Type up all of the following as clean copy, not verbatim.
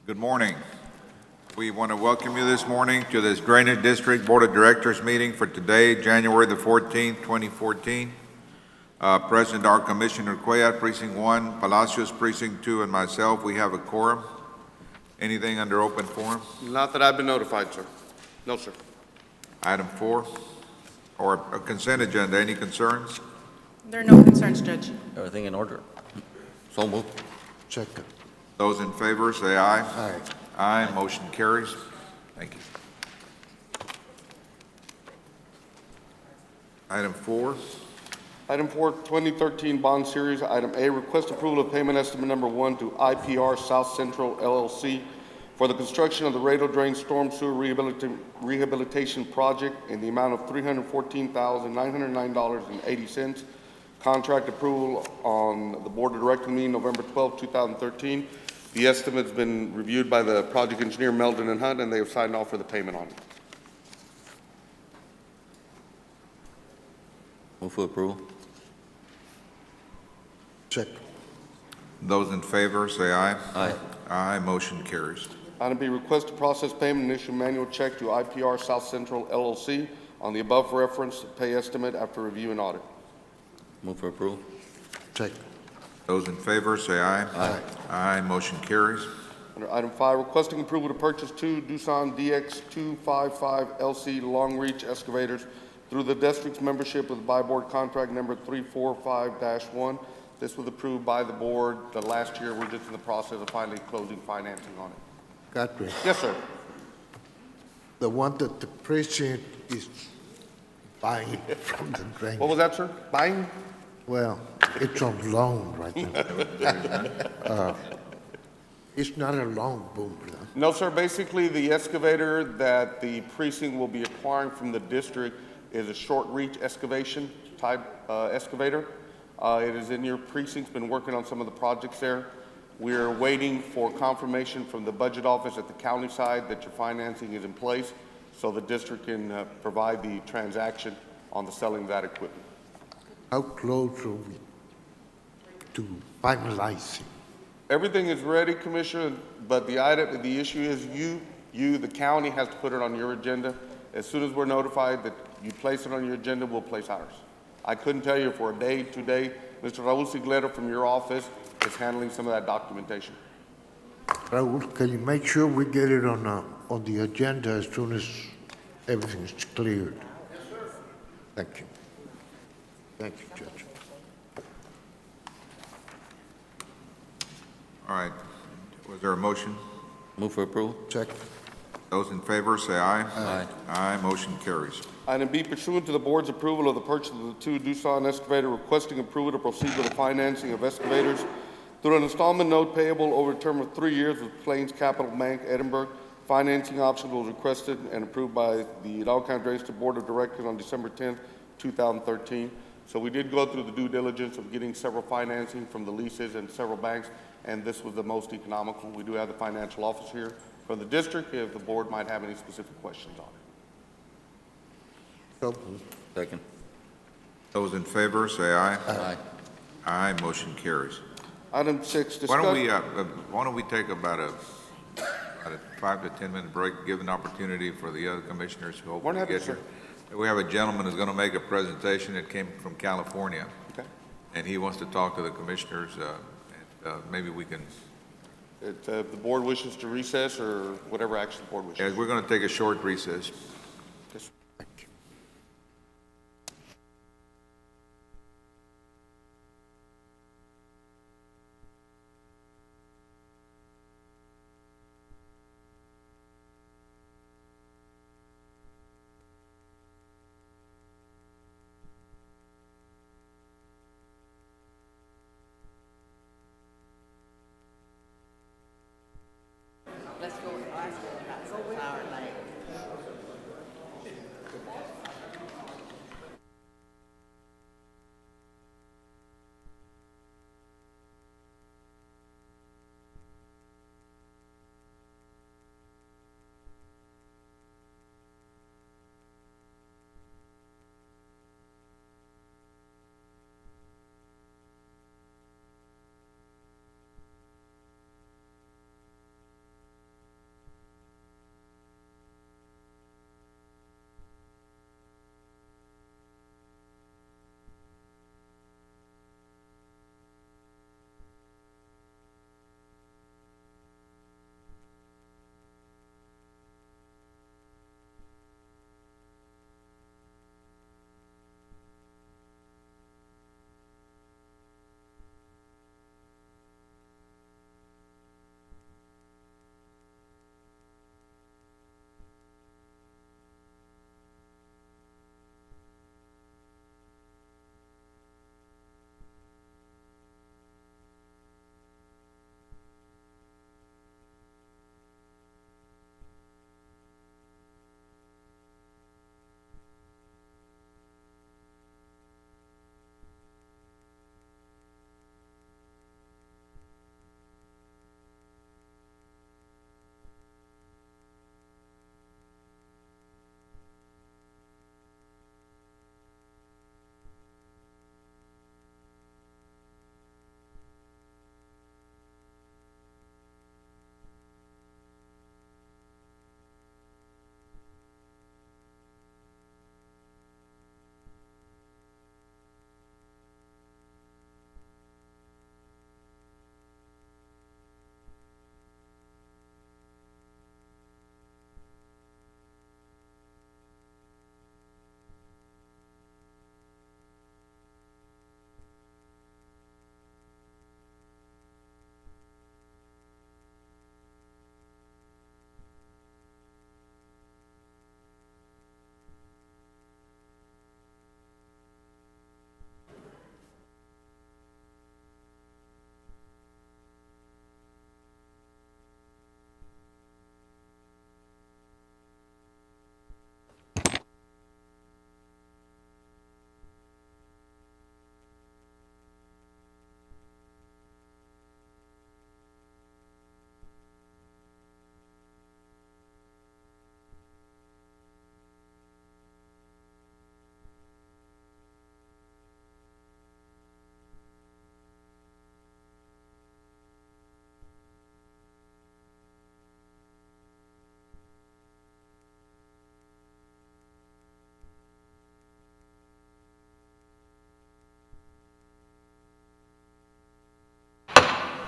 Good morning. We want to welcome you this morning to this Drainage District Board of Directors meeting for today, January the 14th, 2014. Present are Commissioner Cuellar, Precinct 1, Palacios, Precinct 2, and myself. We have a quorum. Anything under open forum? Not that I've been notified, sir. No, sir. Item 4, or a consent agenda. Any concerns? There are no concerns, Judge. Everything in order. So moved. Second. Those in favor, say aye. Aye. Aye. Motion carries. Thank you. Item 4. Item 4, 2013 Bond Series. Item A, request approval of payment estimate number 1 to IPR South Central LLC for the construction of the Rado Drain Storm Sewer Rehabilitation Project in the amount of $314,909.80. Contract approval on the Board of Directors meeting November 12, 2013. The estimate's been reviewed by the project engineer Meldon and Hunt, and they have signed off for the payment on it. Move for approval. Second. Those in favor, say aye. Aye. Aye. Motion carries. Item B, request to process payment and issue manual check to IPR South Central LLC on the above reference pay estimate after review and audit. Move for approval. Second. Those in favor, say aye. Aye. Aye. Motion carries. Under item 5, requesting approval to purchase 2 Doosan DX255 LC long reach excavators through the district's membership with buy board contract number 345-1. This was approved by the board last year. We're just in the process of finally closing financing on it. Godfrey, Yes, sir. the one that the precinct is buying from the drain. What was that, sir? Buying? Well, it's on loan right now. It's not a loan, boom. No, sir. Basically, the excavator that the precinct will be acquiring from the district is a short reach excavation type excavator. It is in your precinct's been working on some of the projects there. We're waiting for confirmation from the budget office at the county side that your financing is in place so the district can provide the transaction on the selling of that equipment. How close are we to finalizing? Everything is ready, Commissioner, but the issue is you, the county, has to put it on your agenda. As soon as we're notified that you place it on your agenda, we'll place ours. I couldn't tell you for a day, 2 days. Mr. Raul Siglero from your office is handling some of that documentation. Raul, can you make sure we get it on the agenda as soon as everything is cleared? Yes, sir. Thank you. Thank you, Judge. All right. Was there a motion? Move for approval. Second. Those in favor, say aye. Aye. Aye. Motion carries. Item B, pursuant to the board's approval of the purchase of the 2 Doosan excavator, requesting approval to proceed with the financing of excavators through an installment note payable over a term of 3 years with Plains Capital Bank, Edinburgh. Financing option was requested and approved by the Hidalgo County Drainage District Board of Directors on December 10th, 2013. So we did go through the due diligence of getting several financing from the leases and several banks, and this was the most economical. We do have the financial office here from the district if the board might have any specific questions on it. So, Second. Those in favor, say aye. Aye. Aye. Motion carries. Item 6, Why discuss. don't we take about a 5 to 10 minute break, give an opportunity for the other commissioners who hope We're to happy, get sir. here. We have a gentleman who's going to make a presentation that came from California, Okay. and he wants to talk to the commissioners. Maybe we can. If the board wishes to recess or whatever action the board wishes. As we're going to take a short recess. Yes. thank you.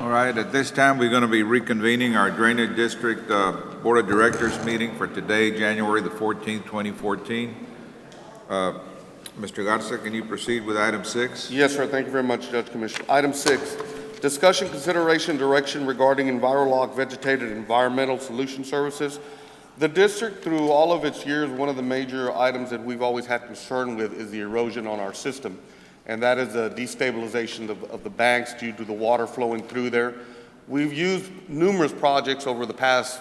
All right, at this time, we're going to be reconvening our Drainage District Board of Directors meeting for today, January the 14th, 2014. Mr. Garza, can you proceed with item 6? Yes, sir. Thank you very much, Judge Commissioner. Item 6, discussion, consideration, direction regarding EnviroLock Vegetated Environmental Solution Services. The district, through all of its years, one of the major items that we've always had concern with is the erosion on our system, and that is the destabilization of the banks due to the water flowing through there. We've used numerous projects over the past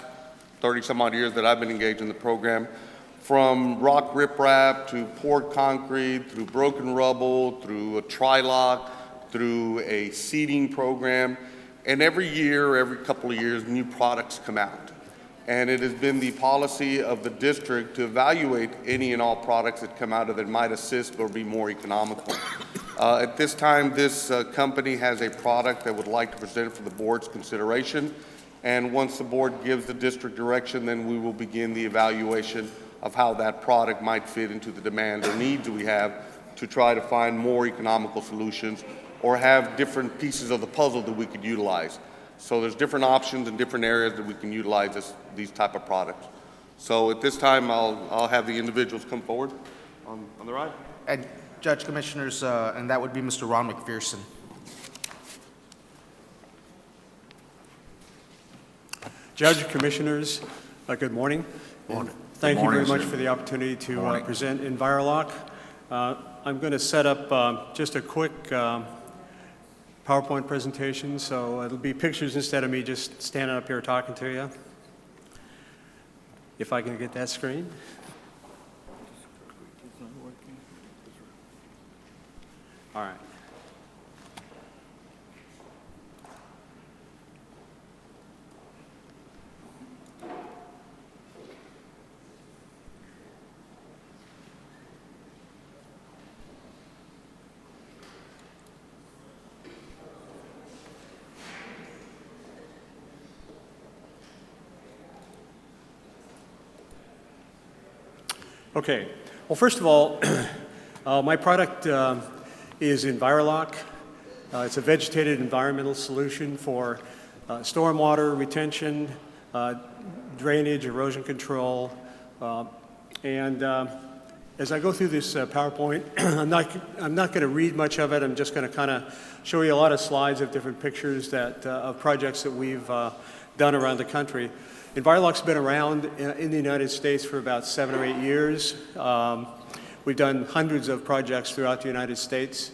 30-some-odd years that I've been engaged in the program, from rock riprap to poured concrete, through broken rubble, through a tri-lock, through a seeding program, and every year, every couple of years, new products come out. And it has been the policy of the district to evaluate any and all products that come out of that might assist or be more economical. At this time, this company has a product that would like to present it for the board's consideration. And once the board gives the district direction, then we will begin the evaluation of how that product might fit into the demand or needs we have to try to find more economical solutions or have different pieces of the puzzle that we could utilize. So there's different options in different areas that we can utilize these type of products. So at this time, I'll have the individuals come forward on the right. And Judge Commissioners, and that would be Mr. Ron McPherson. Judge, Commissioners, good morning. Morning. Thank Good you morning, very much sir. for the opportunity to Morning. present EnviroLock. I'm going to set up just a quick PowerPoint presentation, so it'll be pictures instead of me just standing up here talking to you. If I can get that screen. All right. Okay. Well, first of all, my product is EnviroLock. It's a vegetated environmental solution for stormwater retention, drainage, erosion control, and as I go through this PowerPoint, I'm not going to read much of it. I'm just going to kind of show you a lot of slides of different pictures of projects that we've done around the country. EnviroLock's been around in the United States for about 7 or 8 years. We've done hundreds of projects throughout the United States.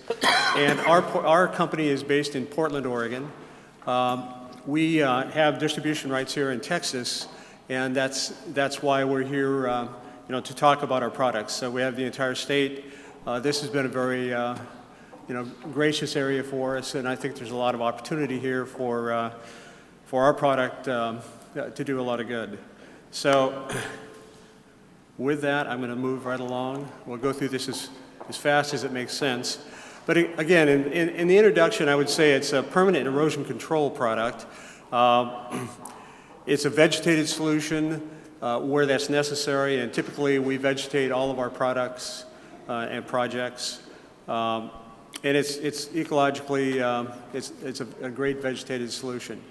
And our company is based in Portland, Oregon. We have distribution rights here in Texas, and that's why we're here to talk about our products. So we have the entire state. This has been a very gracious area for us, and I think there's a lot of opportunity here for our product to do a lot of good. So with that, I'm going to move right along. We'll go through this as fast as it makes sense. But again, in the introduction, I would say it's a permanent erosion control product. It's a vegetated solution where that's necessary, and typically we vegetate all of our products and projects. And it's ecologically, it's a great vegetated solution.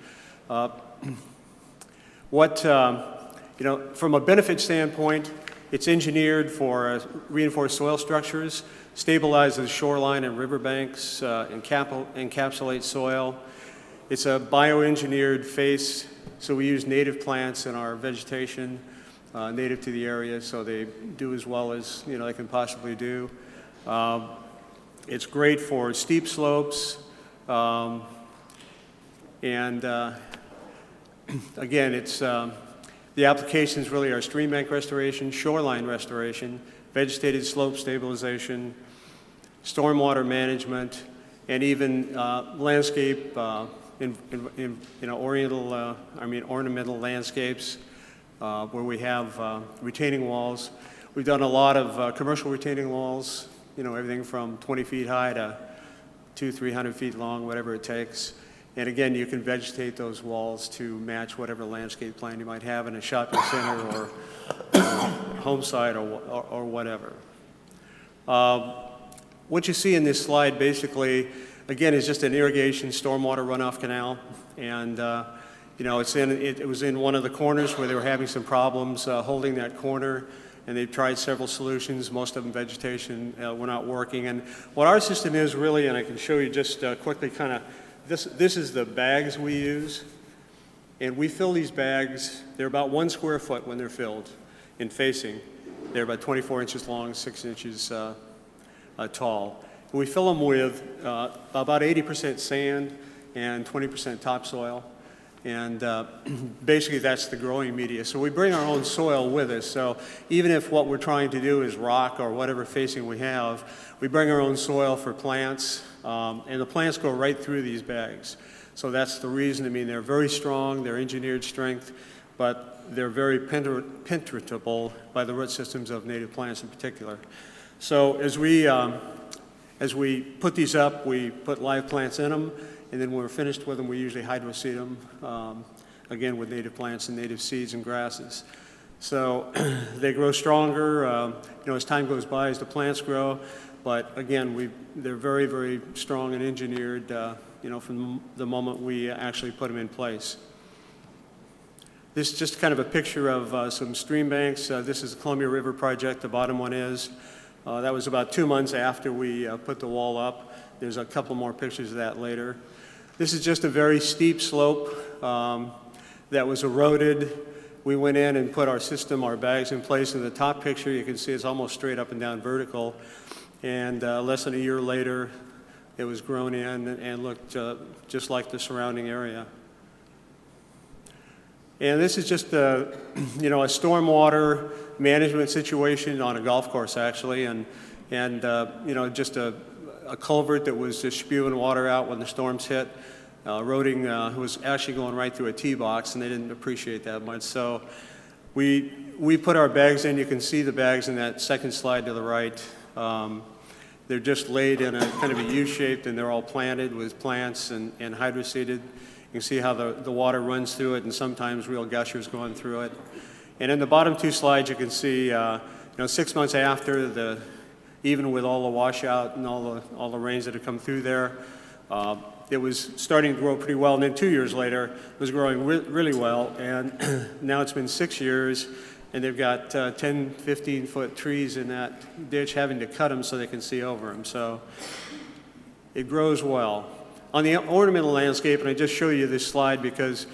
From a benefit standpoint, it's engineered for reinforced soil structures, stabilizes shoreline and riverbanks, encapsulates soil. It's a bioengineered face, so we use native plants in our vegetation, native to the area, so they do as well as they can possibly do. It's great for steep slopes, and again, it's the applications really are STREAMBANK restoration, shoreline restoration, vegetated slope stabilization, stormwater management, and even landscape, ornamental landscapes where we have retaining walls. We've done a lot of commercial retaining walls, everything from 20 feet high to 200-300 feet long, whatever it takes. And again, you can vegetate those walls to match whatever landscape plan you might have in a shopping center or home site or whatever. What you see in this slide basically, again, is just an irrigation stormwater runoff canal. You know, it was in one of the corners where they were having some problems holding that corner, and they've tried several solutions. Most of them vegetation were not working. And what our system is really, and I can show you just quickly kind of, this is the bags we use. And we fill these bags, they're about 1 square foot when they're filled in facing. They're about 24 inches long, 6 inches tall. And we fill them with about 80% sand and 20% topsoil. And basically that's the growing media. So we bring our own soil with us. So even if what we're trying to do is rock or whatever facing we have, we bring our own soil for plants, and the plants go right through these bags. So that's the reason. I mean, they're very strong, they're engineered strength, but they're very penetratable by the root systems of native plants in particular. So as we put these up, we put live plants in them, and then when we're finished with them, we usually hydroseed them, again with native plants and native seeds and grasses. So they grow stronger, you know, as time goes by, as the plants grow, but again, they're very, very strong and engineered, you know, from the moment we actually put them in place. This is just kind of a picture of some stream banks. This is the Columbia River project, the bottom one is. That was about 2 months after we put the wall up. There's a couple more pictures of that later. This is just a very steep slope that was eroded. We went in and put our system, our bags in place. In the top picture, you can see it's almost straight up and down vertical. And less than a year later, it was grown in and looked just like the surrounding area. And this is just a, you know, a stormwater management situation on a golf course, actually, and you know, just a culvert that was just spewing water out when the storms hit. Eroding was actually going right through a tee box, and they didn't appreciate that much. So we put our bags in. You can see the bags in that second slide to the right. They're just laid in a kind of a U-shaped, and they're all planted with plants and hydroseeded. You can see how the water runs through it, and sometimes real gushers going through it. And in the bottom 2 slides, you can see, you know, 6 months after, even with all the washout and all the rains that have come through there, it was starting to grow pretty well. And then 2 years later, it was growing really well. And now it's been 6 years, and they've got 10, 15-foot trees in that ditch, having to cut them so they can see over them. So it grows well. On the ornamental landscape, and I just show you this slide because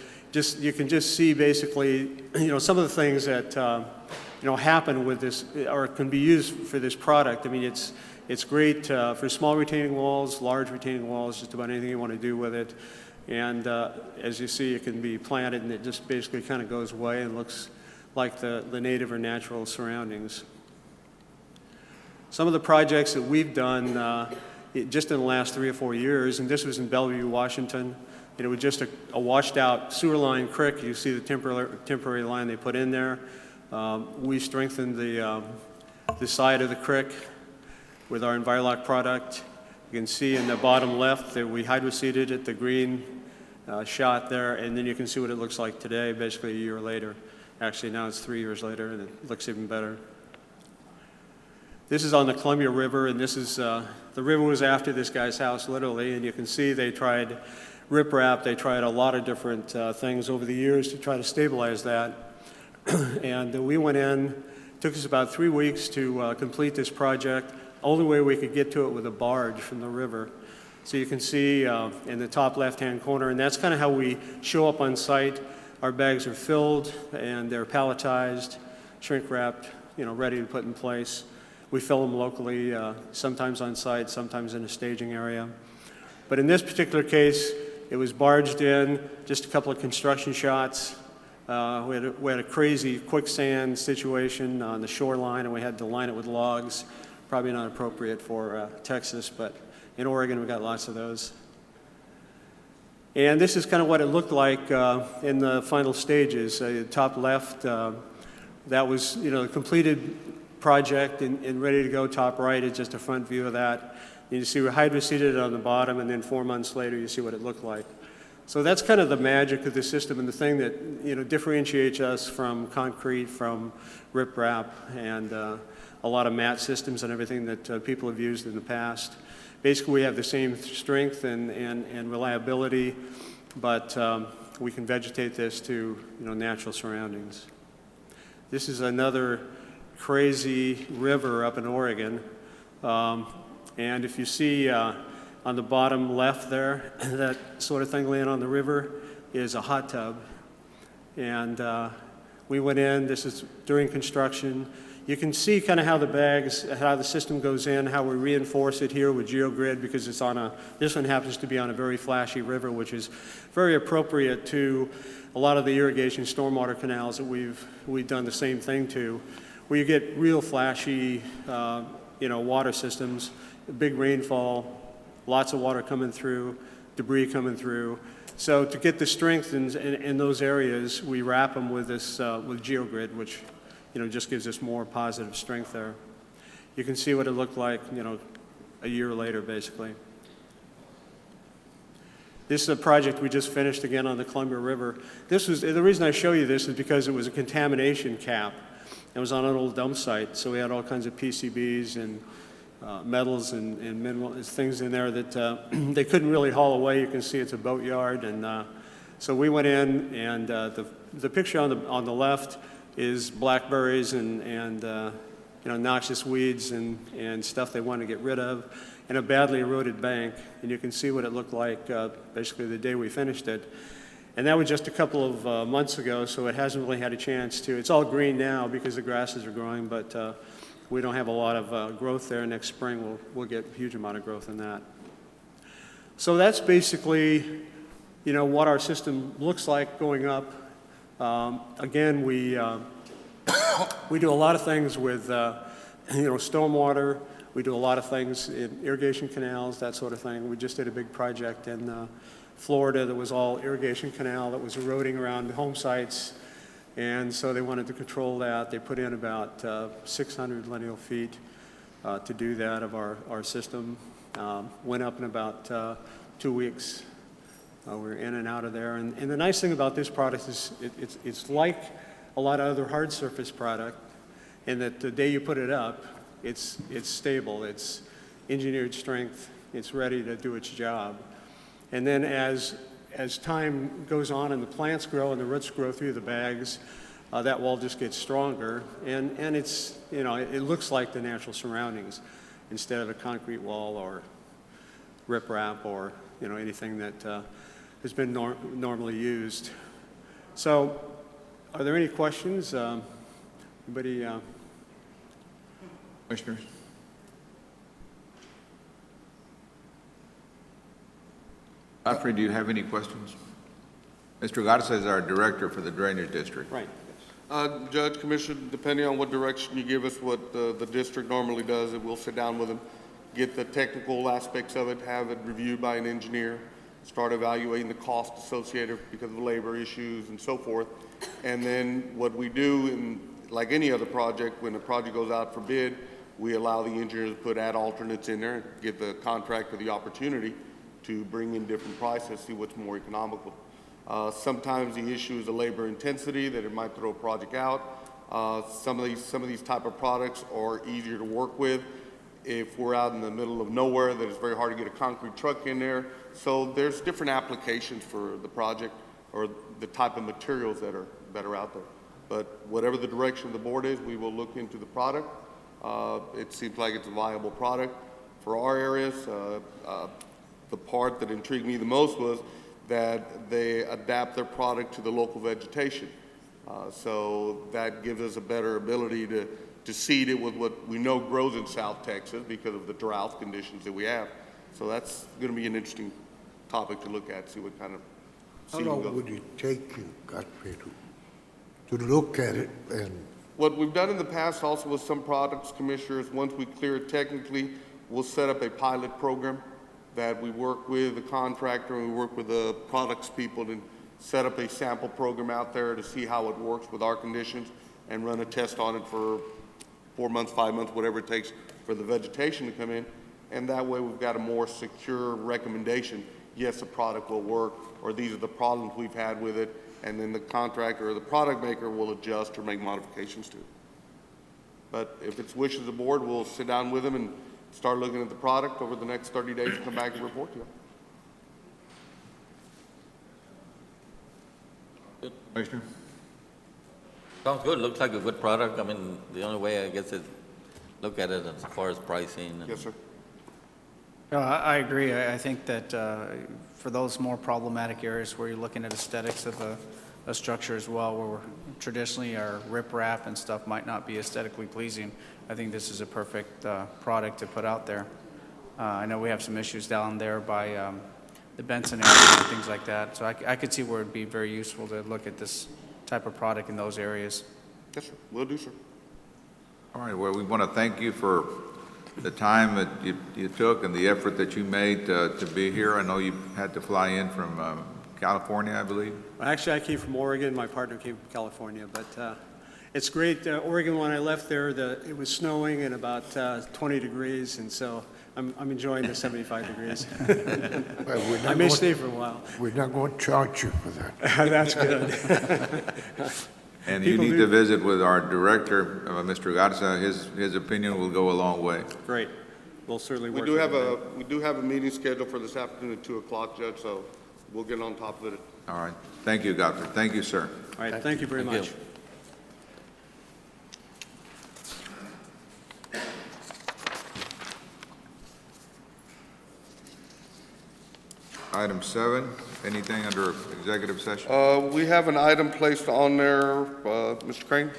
you can just see basically, you know, some of the things that you know, happen with this or can be used for this product. I mean, it's great for small retaining walls, large retaining walls, just about anything you want to do with it. And as you see, it can be planted, and it just basically kind of goes away and looks like the native or natural surroundings. Some of the projects that we've done just in the last 3 or 4 years, and this was in Bellevue, Washington, and it was just a washed out sewer line creek. You see the temporary line they put in there. We strengthened the side of the creek with our Envirolock product. You can see in the bottom left that we hydroseeded it, the green shot there, and then you can see what it looks like today, basically a year later. Actually, now it's 3 years later, and it looks even better. This is on the Columbia River, and this is, the river was after this guy's house, literally, and you can see they tried riprap, they tried a lot of different things over the years to try to stabilize that. And we went in, took us about 3 weeks to complete this project. Only way we could get to it with a barge from the river. So you can see in the top left-hand corner, and that's kind of how we show up on site. Our bags are filled, and they're palletized, shrink-wrapped, you know, ready to put in place. We fill them locally, sometimes on site, sometimes in a staging area. But in this particular case, it was barged in, just a couple of construction shots. We had a crazy quicksand situation on the shoreline, and we had to line it with logs. Probably not appropriate for Texas, but in Oregon, we got lots of those. And this is kind of what it looked like in the final stages. Top left, that was, you know, the completed project and ready to go. Top right is just a front view of that. You see we hydroseeded it on the bottom, and then 4 months later, you see what it looked like. So that's kind of the magic of the system and the thing that, you know, differentiates us from concrete, from riprap, and a lot of mat systems and everything that people have used in the past. Basically, we have the same strength and reliability but we can vegetate this to, natural surroundings. This is another crazy river up in Oregon. And if you see on the bottom left there, that sort of thing laying on the river is a hot tub. And we went in, this is during construction. You can see kind of how the system goes in, how we reinforce it here with GeoGrid because it's this one happens to be on a very flashy river, which is very appropriate to a lot of the irrigation stormwater canals that we've done the same thing to, where you get real flashy, water systems, big rainfall, lots of water coming through, debris coming through. So to get the strength in those areas, we wrap them with this with GeoGrid, which just gives us more positive strength there. You can see what it looked like, a year later, basically. This is a project we just finished again on the Columbia River. The reason I show you this is because it was a contamination cap. It was on an old dump site, so we had all kinds of PCBs and metals and minerals, things in there that they couldn't really haul away. You can see it's a boatyard, and so we went in, and the picture on the left is blackberries and noxious weeds and stuff they wanted to get rid of, and a badly eroded bank. And you can see what it looked like basically the day we finished it. And that was just a couple of months ago, so it hasn't really had a chance to. It's all green now because the grasses are growing, but we don't have a lot of growth there. Next spring, we'll get a huge amount of growth in that. So that's basically, what our system looks like going up. Again, we do a lot of things with, stormwater. We do a lot of things in irrigation canals, that sort of thing. We just did a big project in Florida that was all irrigation canal that was eroding around home sites. And so they wanted to control that. They put in about 600 lineal feet to do that of our system. Went up in about 2 weeks. We're in and out of there. And the nice thing about this product is it's like a lot of other hard surface product in that the day you put it up, it's stable, it's engineered strength, it's ready to do its job. And then as time goes on and the plants grow and the roots grow through the bags, that wall just gets stronger. And it's, it looks like the natural surroundings instead of a concrete wall or riprap or, anything that has been normally used. So are there any questions? Anybody? Commissioners? Godfrey, do you have any questions? Mr. Garza is our director for the Drainage District. Right. Judge, Commissioner, depending on what direction you give us, what the district normally does, we'll sit down with them, get the technical aspects of it, have it reviewed by an engineer, start evaluating the cost associated because of labor issues and so forth. And then what we do, like any other project, when a project goes out for bid, we allow the engineers to add alternates in there, get the contractor the opportunity to bring in different prices, see what's more economical. Sometimes the issue is the labor intensity, that it might throw a project out. Some of these type of products are easier to work with. If we're out in the middle of nowhere, that it's very hard to get a concrete truck in there. So there's different applications for the project or the type of materials that are out there. But whatever the direction of the board is, we will look into the product. It seems like it's a viable product for our areas. The part that intrigued me the most was that they adapt their product to the local vegetation. So that gives us a better ability to seed it with what we know grows in South Texas because of the drought conditions that we have. So that's going to be an interesting topic to look at, see what kind of seed How long would it take you, Godfrey, to look at it and... What we've done in the past also with some products, commissioners, once we clear it technically, we'll set up a pilot program that we work with the contractor and we work with the products people to set up a sample program out there to see how it works with our conditions and run a test on it for 4 months, 5 months, whatever it takes for the vegetation to come in. And that way we've got a more secure recommendation. Yes, the product will work, or these are the problems we've had with it, and then the contractor or the product maker will adjust or make modifications to it. But if it's wishes of the board, we'll sit down with them and start looking at the product over the next 30 days and come back and report to you. Commissioner? Sounds good, looks like a good product. I mean, the only way, I guess, is look at it as far as pricing. And Yes, sir. No, I agree. I think that for those more problematic areas where you're looking at aesthetics of a structure as well, where traditionally our riprap and stuff might not be aesthetically pleasing, I think this is a perfect product to put out there. I know we have some issues down there by the Benson area and things like that, so I could see where it'd be very useful to look at this type of product in those areas. Yes, sir. Will do, sir. All right, well, we want to thank you for the time that you took and the effort that you made to be here. I know you had to fly in from California, I believe. Actually, I came from Oregon. My partner came from California, but it's great. Oregon, when I left there, it was snowing and about 20 degrees, and so I'm enjoying the 75 degrees. Well, I may stay for a while. We're not going to charge you for that. That's good. And you People need do- to visit with our director, Mr. Garza. His opinion will go a long way. Great. We'll certainly We work. do with have it. we do have a meeting scheduled for this afternoon at 2 o'clock, Judge, so we'll get on top of it. All right. Thank you, Godfrey. Thank you, sir. All right, thank you very Thank you. much. Item 7, anything under executive session? We have an item placed on there, Mr. Crane.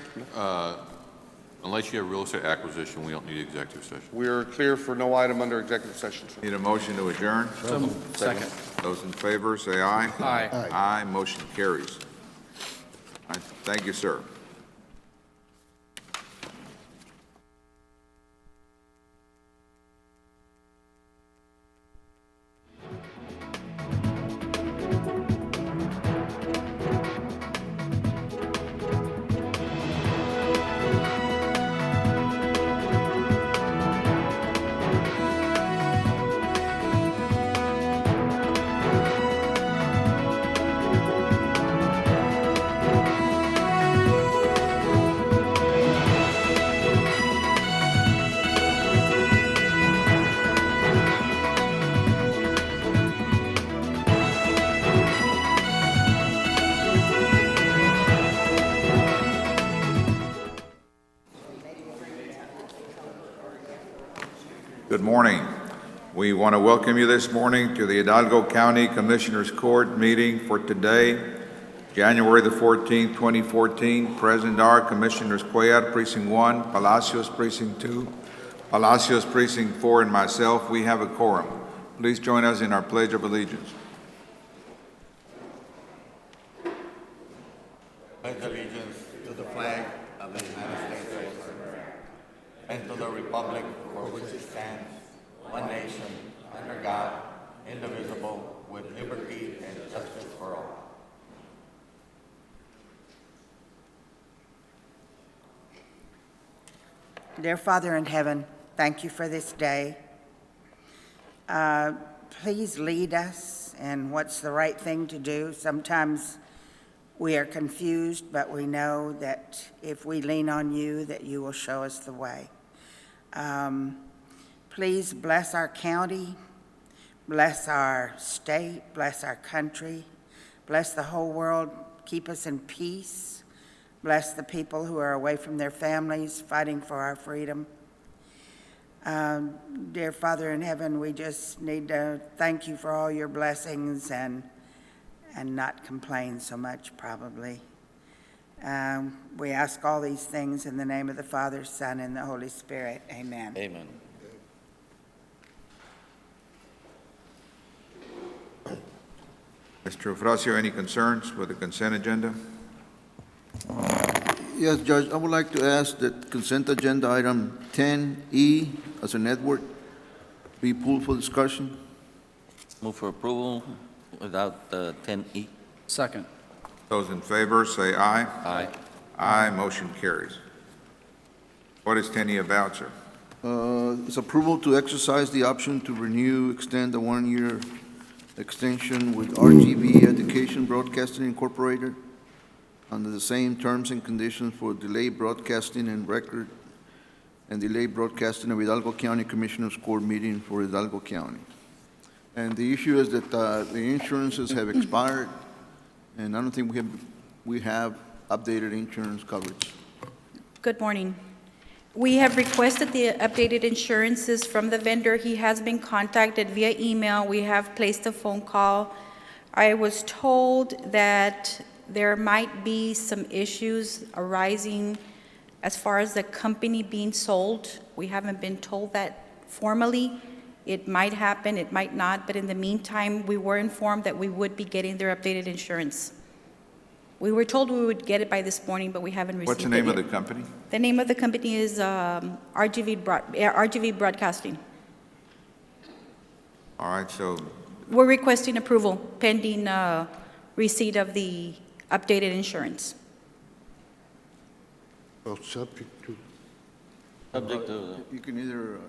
Unless you have real estate acquisition, we don't need executive session. We are clear for no item under executive session, sir. Need a motion to adjourn? Second. Those in favor, say aye. Aye. Aye, motion carries. All right, thank you, sir. Good morning. We want to welcome you this morning to the Hidalgo County Commissioners Court meeting for today, January the 14th, 2014. Present are Commissioners Cuellar, Precinct 1, Palacios, Precinct 2, Palacios, Precinct 4, and myself. We have a quorum. Please join us in our Pledge of Allegiance. pledge allegiance to the flag of the United States of America and to the republic for which it stands, one nation, under God, indivisible, with liberty and justice for all. Dear Father in heaven, thank you for this day. Please lead us in what's the right thing to do. Sometimes we are confused, but we know that if we lean on you, that you will show us the way. Please bless our county, bless our state, bless our country, bless the whole world, keep us in peace, bless the people who are away from their families, fighting for our freedom. Dear Father in heaven, we just need to thank you for all your blessings and not complain so much, probably. We ask all these things in the name of the Father, Son, and the Holy Spirit. Amen. Amen. Mr. Ofracio, any concerns with the consent agenda? Yes, Judge, I would like to ask that consent agenda item 10E as a network be pulled for discussion. Move for approval without 10E. Second. Those in favor, say aye. Aye. Aye, motion carries. What is 10E about, sir? It's approval to exercise the option to renew, extend the one-year extension with RGB Education Broadcasting Incorporated under the same terms and conditions for delayed broadcasting and record and delayed broadcasting of Hidalgo County Commissioners Court meeting for Hidalgo County. And the issue is that the insurances have expired, and I don't think we have we have updated insurance coverage. Good morning. We have requested the updated insurances from the vendor. He has been contacted via email. We have placed a phone call. I was told that there might be some issues arising as far as the company being sold. We haven't been told that formally. It might happen, it might not, but in the meantime, we were informed that we would be getting their updated insurance. We were told we would get it by this morning, but we haven't received it What's the name of yet. the company? The name of the company is RGV Broadcasting. All right, so We're requesting approval pending receipt of the updated insurance. Well, subject to, You can either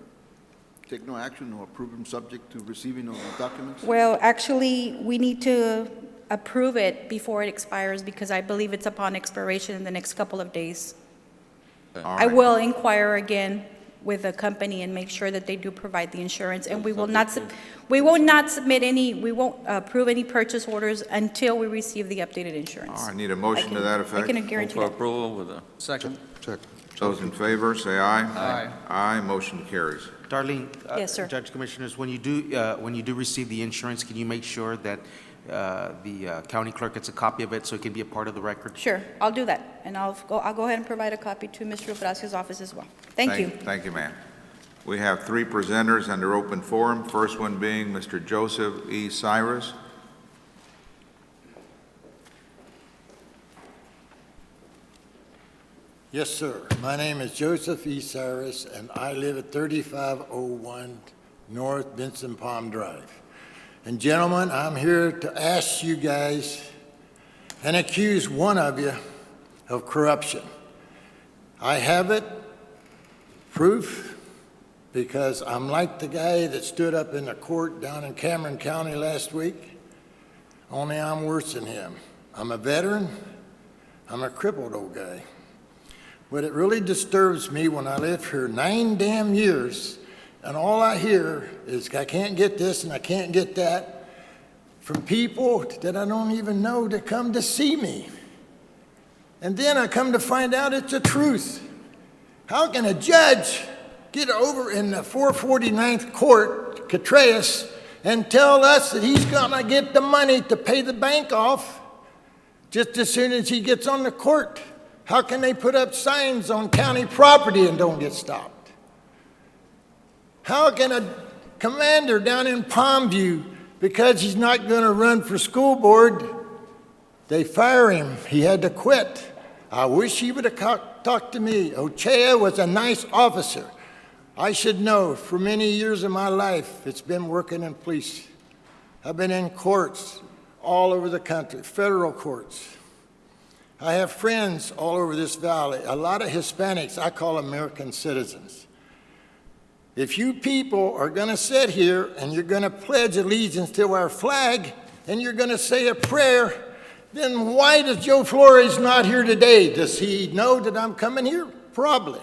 take no action or approve them subject to receiving of the documents. Well, actually, we need to approve it before it expires because I believe it's upon expiration in the next couple of days. all I right. will inquire again with the company and make sure that they do provide the insurance, and we will not submit any, we won't approve any purchase orders until we receive the updated insurance. All right, need a motion to that I effect? can guarantee that. approval with a... Second. second. Those in favor, say aye. Aye. Aye, motion carries. Darlene? Yes, sir. Judge Commissioners, when you do receive the insurance, can you make sure that the county clerk gets a copy of it so it can be a part of the record? Sure, I'll do that, and I'll go ahead and provide a copy to Mr. Gracia's office as well. Thank you. Thank you, ma'am. We have three presenters under open forum, first one being Mr. Joseph E. Cyrus. Yes, sir. My name is Joseph E. Cyrus, and I live at 3501 North Benson Palm Drive. And gentlemen, I'm here to ask you guys and accuse one of you of corruption. I have it, proof, because I'm like the guy that stood up in the court down in Cameron County last week, only I'm worse than him. I'm a veteran. I'm a crippled old guy. But it really disturbs me when I live here 9 damn years and all I hear is I can't get this and I can't get that from people that I don't even know that come to see me. And then I come to find out it's the truth. How can a judge get over in the 449th court, Catreus, and tell us that he's gonna get the money to pay the bank off just as soon as he gets on the court? How can they put up signs on county property and don't get stopped? How can a commander down in Palmview, because he's not going to run for school board, they fire him? He had to quit. I wish he would have talked to me. Ochea was a nice officer. I should know. For many years of my life, it's been working in police. I've been in courts all over the country, federal courts. I have friends all over this valley, a lot of Hispanics I call American citizens. If you people are going to sit here and you're going to pledge allegiance to our flag and you're going to say a prayer, then why does Joe Flores not here today? Does he know that I'm coming here? Probably.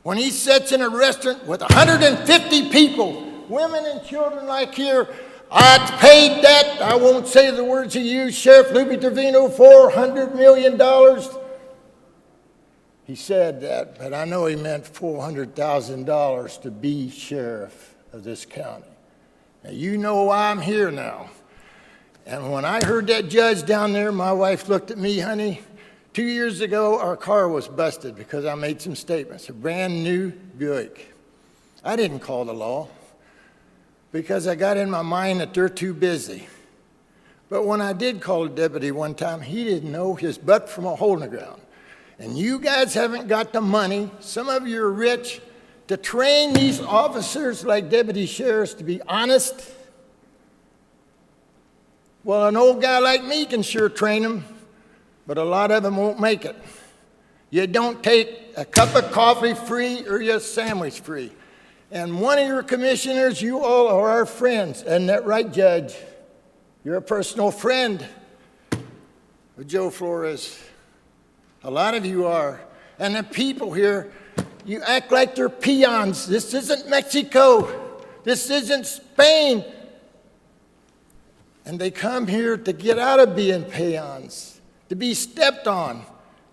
When he sits in a restaurant with 150 people, women and children like here, I paid that, I won't say the words he used, Sheriff Luby Trevino, $400 million. He said that, but I know he meant $400,000 to be sheriff of this county. Now, you know why I'm here now. And when I heard that judge down there, my wife looked at me, honey. 2 years ago, our car was busted because I made some statements, a brand new Buick. I didn't call the law, because I got in my mind that they're too busy. But when I did call a deputy one time, he didn't know his butt from a hole in the ground. And you guys haven't got the money, some of you are rich, to train these officers like deputy sheriffs to be honest. Well, an old guy like me can sure train them, but a lot of them won't make it. You don't take a cup of coffee free or your sandwich free. And one of your commissioners, you all are our friends. Isn't that right, Judge? You're a personal friend of Joe Flores. A lot of you are. And the people here, you act like they're peons. This isn't Mexico. This isn't Spain. And they come here to get out of being peons, to be stepped on.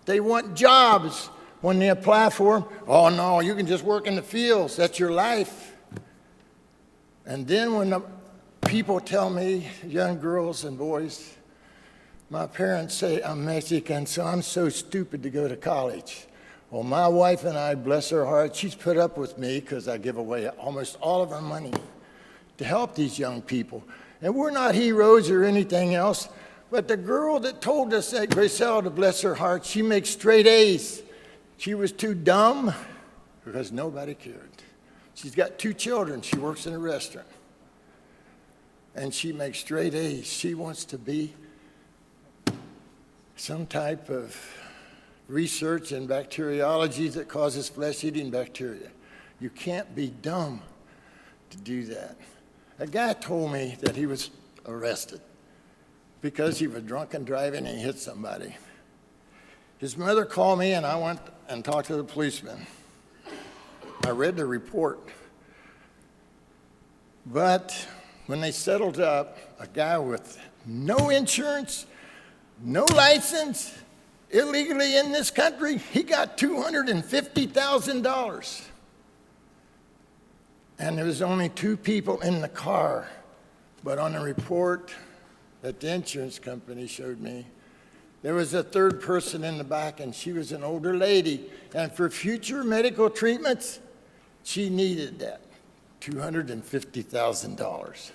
They want jobs. When they apply for them, oh no, you can just work in the fields. That's your life. And then when the people tell me, young girls and boys, my parents say I'm Mexican, so I'm so stupid to go to college. Well, my wife and I, bless her heart, she's put up with me because I give away almost all of our money to help these young people. And we're not heroes or anything else, but the girl that told us that, Griselda, bless her heart, she makes straight A's. She was too dumb because nobody cared. She's got 2 children. She works in a restaurant. And she makes straight A's. She wants to be some type of research in bacteriology that causes flesh-eating bacteria. You can't be dumb to do that. A guy told me that he was arrested because he was drunk and driving and he hit somebody. His mother called me and I went and talked to the policeman. I read the report. But when they settled up, a guy with no insurance, no license, illegally in this country, he got $250,000. And there was only 2 people in the car. But on the report that the insurance company showed me, there was a 3rd person in the back, and she was an older lady. And for future medical treatments, she needed that $250,000.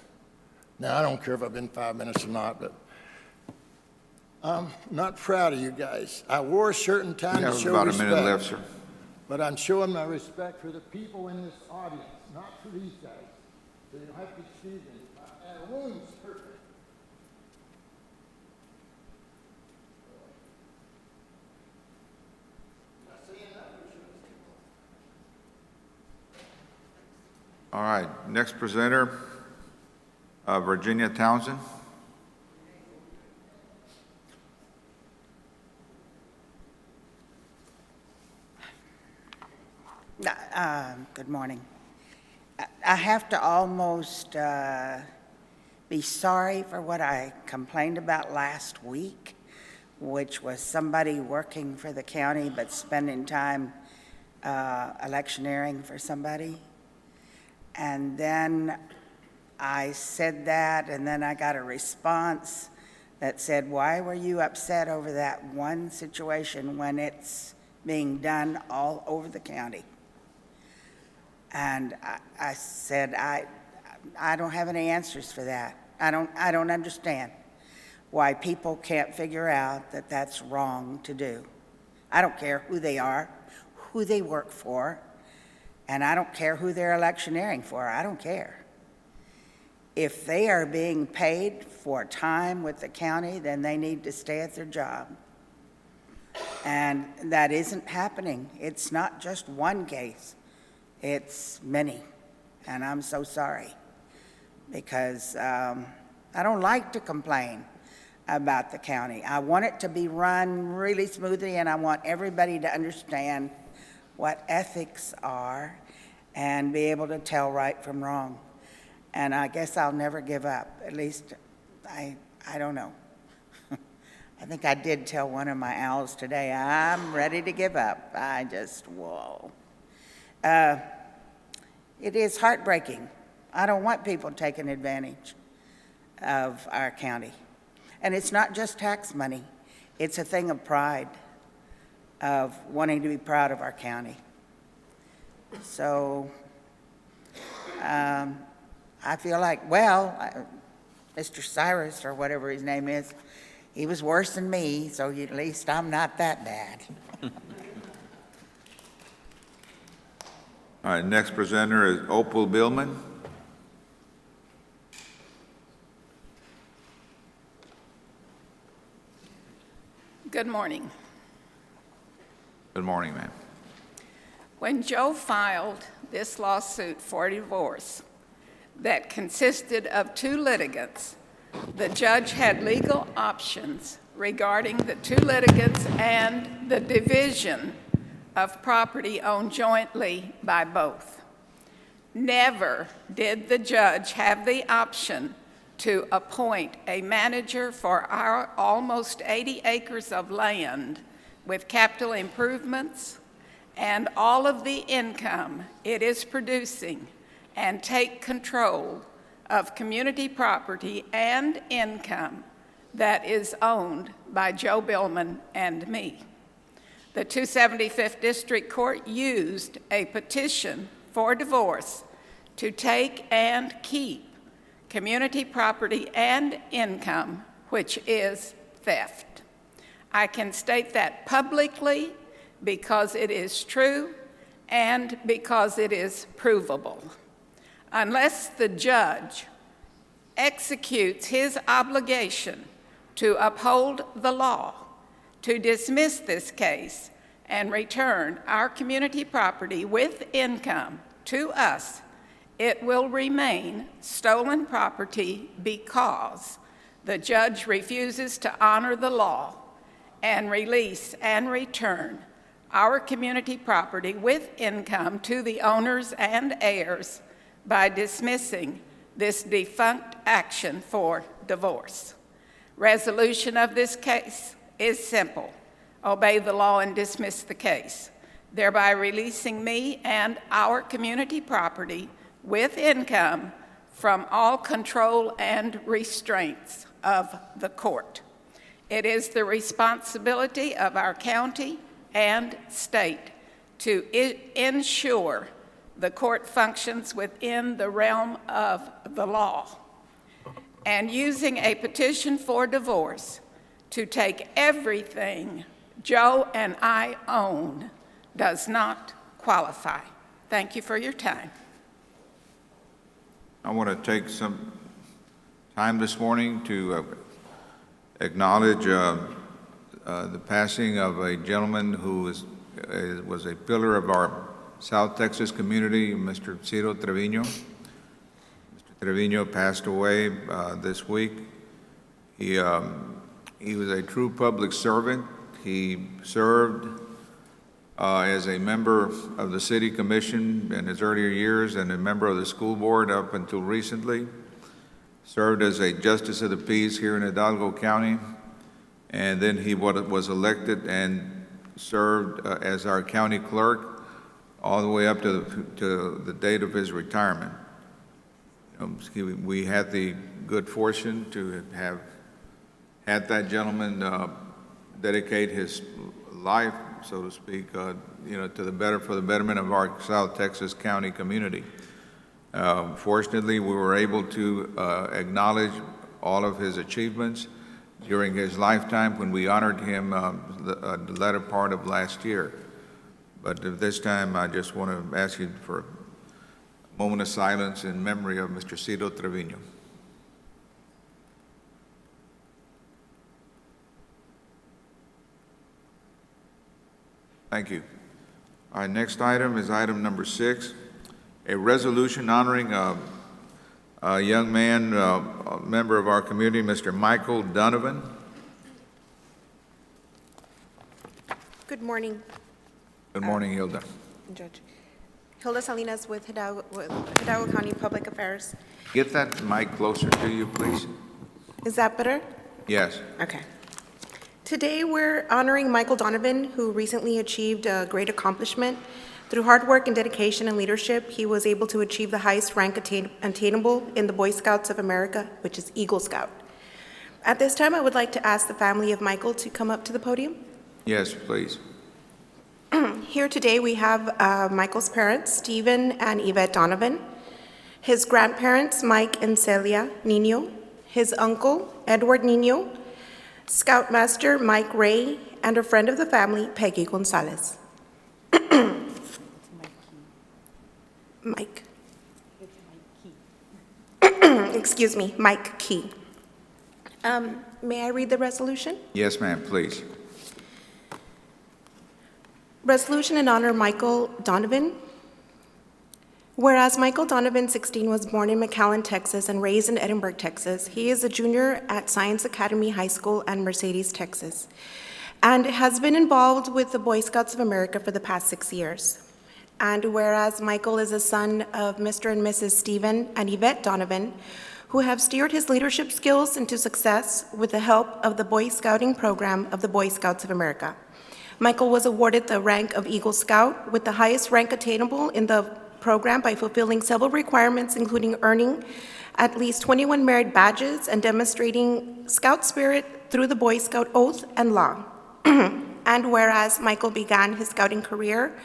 Now, I don't care if I've been 5 minutes or not, but I'm not proud of you guys. I wore a shirt and tie to show respect. About a minute left, sir. But I'm showing my respect for the people in this audience, not for these guys. So you'll have to excuse me. My wound's hurt. All right, next presenter, Virginia Townsend. Good morning. I have to almost be sorry for what I complained about last week, which was somebody working for the county but spending time electioneering for somebody. And then I said that, and then I got a response that said, why were you upset over that one situation when it's being done all over the county? And I said, I don't have any answers for that. I don't understand why people can't figure out that that's wrong to do. I don't care who they are, who they work for, and I don't care who they're electioneering for. I don't care. If they are being paid for time with the county, then they need to stay at their job. And that isn't happening. It's not just one case. It's many. And I'm so sorry because I don't like to complain about the county. I want it to be run really smoothly, and I want everybody to understand what ethics are and be able to tell right from wrong. And I guess I'll never give up. At least, I don't know. I think I did tell one of my owls today, I'm ready to give up. I just, whoa. It is heartbreaking. I don't want people taking advantage of our county. And it's not just tax money. It's a thing of pride, of wanting to be proud of our county. So I feel like, well, Mr. Cyrus, or whatever his name is, he was worse than me, so at least I'm not that bad. All right, next presenter is Opal Billman. Good morning. Good morning, ma'am. When Joe filed this lawsuit for divorce that consisted of 2 litigants, the judge had legal options regarding the 2 litigants and the division of property owned jointly by both. Never did the judge have the option to appoint a manager for our almost 80 acres of land with capital improvements and all of the income it is producing, and take control of community property and income that is owned by Joe Billman and me. The 275th District Court used a petition for divorce to take and keep community property and income, which is theft. I can state that publicly because it is true and because it is provable. Unless the judge executes his obligation to uphold the law, to dismiss this case and return our community property with income to us, it will remain stolen property because the judge refuses to honor the law and release and return our community property with income to the owners and heirs by dismissing this defunct action for divorce. Resolution of this case is simple. Obey the law and dismiss the case, thereby releasing me and our community property with income from all control and restraints of the court. It is the responsibility of our county and state to ensure the court functions within the realm of the law. And using a petition for divorce to take everything Joe and I own does not qualify. Thank you for your time. I want to take some time this morning to acknowledge the passing of a gentleman who was a pillar of our South Texas community, Mr. Ciro Trevino. Mr. Trevino passed away this week. He was a true public servant. He served as a member of the City Commission in his earlier years and a member of the school board up until recently. Served as a Justice of the Peace here in Hidalgo County, and then he was elected and served as our county clerk all the way up to the date of his retirement. We had the good fortune to have had that gentleman dedicate his life, so to speak, for the betterment of our South Texas County community. Fortunately, we were able to acknowledge all of his achievements during his lifetime when we honored him the latter part of last year. But at this time, I just want to ask you for a moment of silence in memory of Mr. Ciro Trevino. Thank you. Our next item is item number 6, a resolution honoring a young man, a member of our community, Mr. Michael Donovan. Good morning, Good morning, Hilda. Judge. Hilda Salinas with Hidalgo County Public Affairs. Get that mic closer to you, please. Is that better? Yes. Okay. Today, we're honoring Michael Donovan, who recently achieved a great accomplishment. Through hard work and dedication and leadership, he was able to achieve the highest rank attainable in the Boy Scouts of America, which is Eagle Scout. At this time, I would like to ask the family of Michael to come up to the podium. Yes, please. Here today, we have Michael's parents, Stephen and Yvette Donovan, his grandparents, Mike and Celia Nino, his uncle, Edward Nino, Scoutmaster Mike Ray, and a friend of the family, Peggy Gonzalez. Mike. Excuse me, Mike Key. May I read the resolution? Yes, ma'am, please. Resolution in honor of Michael Donovan. Whereas Michael Donovan, 16, was born in McAllen, Texas, and raised in Edinburgh, Texas, he is a junior at Science Academy High School in Mercedes, Texas, and has been involved with the Boy Scouts of America for the past 6 years. And whereas Michael is a son of Mr. and Mrs. Stephen and Yvette Donovan, who have steered his leadership skills into success with the help of the Boy Scouting program of the Boy Scouts of America. Michael was awarded the rank of Eagle Scout with the highest rank attainable in the program by fulfilling several requirements, including earning at least 21 merit badges and demonstrating Scout spirit through the Boy Scout oath and law. And whereas Michael began his scouting career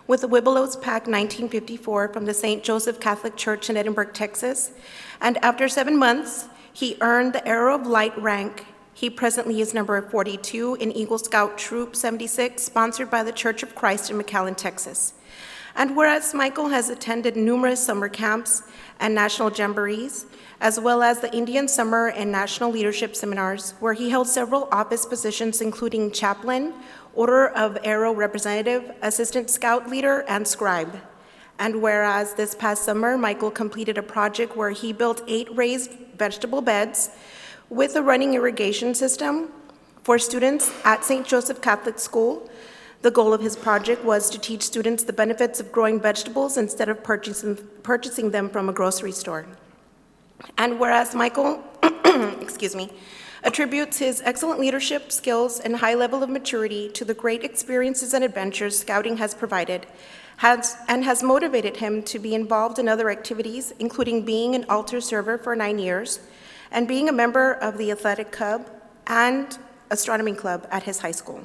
with the Wibelows Pack 1954 from the St. Joseph Catholic Church in Edinburgh, Texas, and after 7 months, he earned the Arrow of Light rank. He presently is number 42 in Eagle Scout Troop 76, sponsored by the Church of Christ in McAllen, Texas. And whereas Michael has attended numerous summer camps and national jamborees, as well as the Indian Summer and National Leadership Seminars, where he held several office positions, including chaplain, Order of Arrow Representative, Assistant Scout Leader, and Scribe. And whereas this past summer, Michael completed a project where he built 8 raised vegetable beds with a running irrigation system for students at St. Joseph Catholic School. The goal of his project was to teach students the benefits of growing vegetables instead of purchasing them from a grocery store. And whereas Michael, attributes his excellent leadership skills and high level of maturity to the great experiences and adventures Scouting has provided, has motivated him to be involved in other activities, including being an altar server for 9 years, and being a member of the Athletic Club and Astronomy Club at his high school.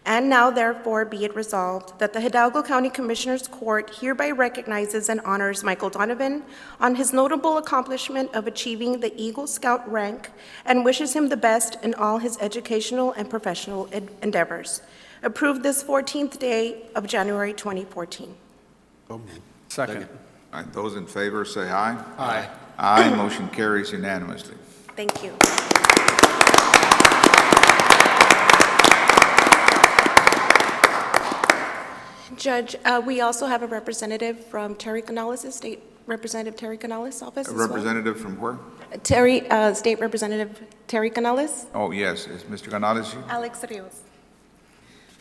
And now, therefore, be it resolved that the Hidalgo County Commissioners Court hereby recognizes and honors Michael Donovan on his notable accomplishment of achieving the Eagle Scout rank and wishes him the best in all his educational and professional endeavors. Approved this 14th day of January 2014. Second. All right, those in favor say aye. Aye. Aye, motion carries unanimously. Thank you. Judge, we also have a representative from Terry Canales' State Representative Terry Canales' office A as well. representative from where? State Representative Terry Canales. Oh, yes, is Mr. Canales here? Alex Rios.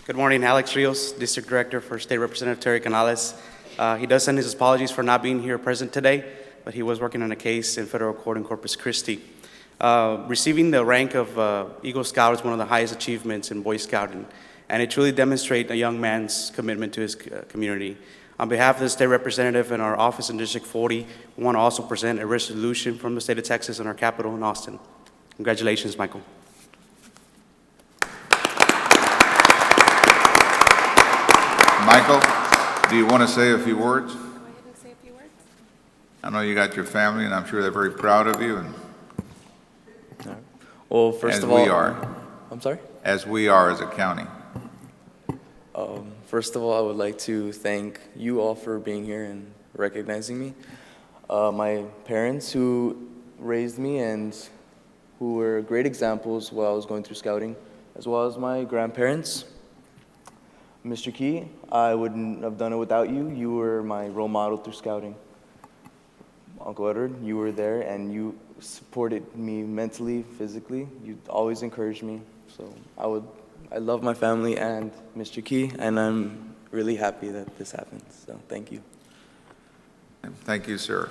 Good morning, Alex Rios, District Director for State Representative Terry Canales. He does send his apologies for not being here present today, but he was working on a case in federal court in Corpus Christi. Receiving the rank of Eagle Scout is one of the highest achievements in Boy Scouting, and it truly demonstrates a young man's commitment to his community. On behalf of the state representative and our office in District 40, we want to also present a resolution from the state of Texas and our capital in Austin. Congratulations, Michael. Michael, do you want to say a few words? Go ahead and say a few words. I know you got your family, and I'm sure they're very proud of you, and well, first as of all, we are. I'm sorry? As we are as a county. First of all, I would like to thank you all for being here and recognizing me. My parents who raised me and who were great examples while I was going through scouting, as well as my grandparents. Mr. Key, I wouldn't have done it without you. You were my role model through scouting. Uncle Edward, you were there and you supported me mentally, physically. You always encouraged me. So I love my family and Mr. Key, and I'm really happy that this happened. So thank you. Thank you, sir.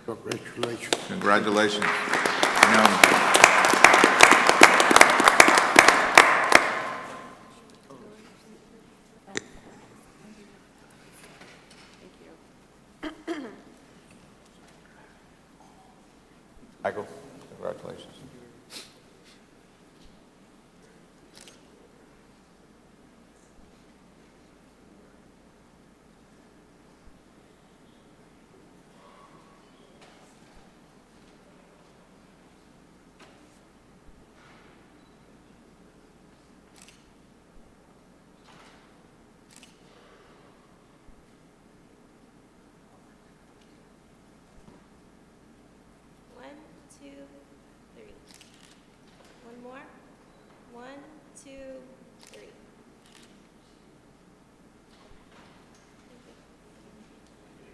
Congratulations. Congratulations. Michael, congratulations.